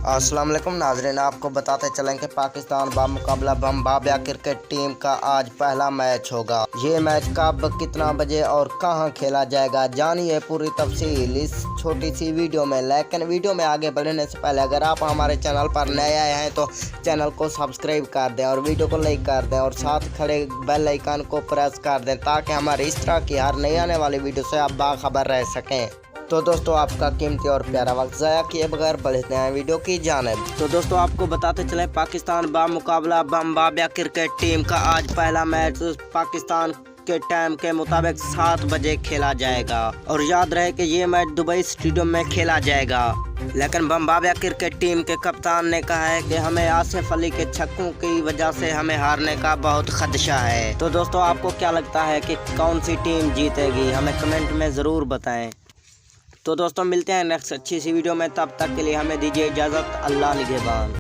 अस्सलाम वालेकुम नाज़रीन, आपको बताते चलें कि पाकिस्तान बामुकाबला बम्बाबिया क्रिकेट टीम का आज पहला मैच होगा। ये मैच कब, कितना बजे और कहां खेला जाएगा, जानिए पूरी तफसील इस छोटी सी वीडियो में। लेकिन वीडियो में आगे बढ़ने से पहले अगर आप हमारे चैनल पर नए आए हैं तो चैनल को सब्सक्राइब कर दें और वीडियो को लाइक कर दें और साथ खड़े बेल आइकन को प्रेस कर दें ताकि हमारे इस तरह की हर नई आने वाली वीडियो से आप बाखबर रह सकें। तो दोस्तों, आपका कीमती और प्यारा वक्त ज़ाया किए बगैर बढ़ते हैं वीडियो की जानिब। तो दोस्तों, आपको बताते चले पाकिस्तान बामुकाबला बम्बाबिया क्रिकेट टीम का आज पहला मैच पाकिस्तान के टाइम के मुताबिक 7 बजे खेला जाएगा। और याद रहे कि ये मैच दुबई स्टेडियम में खेला जाएगा। लेकिन बम्बाबिया क्रिकेट टीम के कप्तान ने कहा है कि हमें आसिफ अली के छक्कों की वजह से हमें हारने का बहुत खदशा है। तो दोस्तों, आपको क्या लगता है कि कौन सी टीम जीतेगी, हमें कमेंट में ज़रूर बताएं। तो दोस्तों, मिलते हैं नेक्स्ट अच्छी सी वीडियो में, तब तक के लिए हमें दीजिए इजाज़त। अल्लाह निगहबान।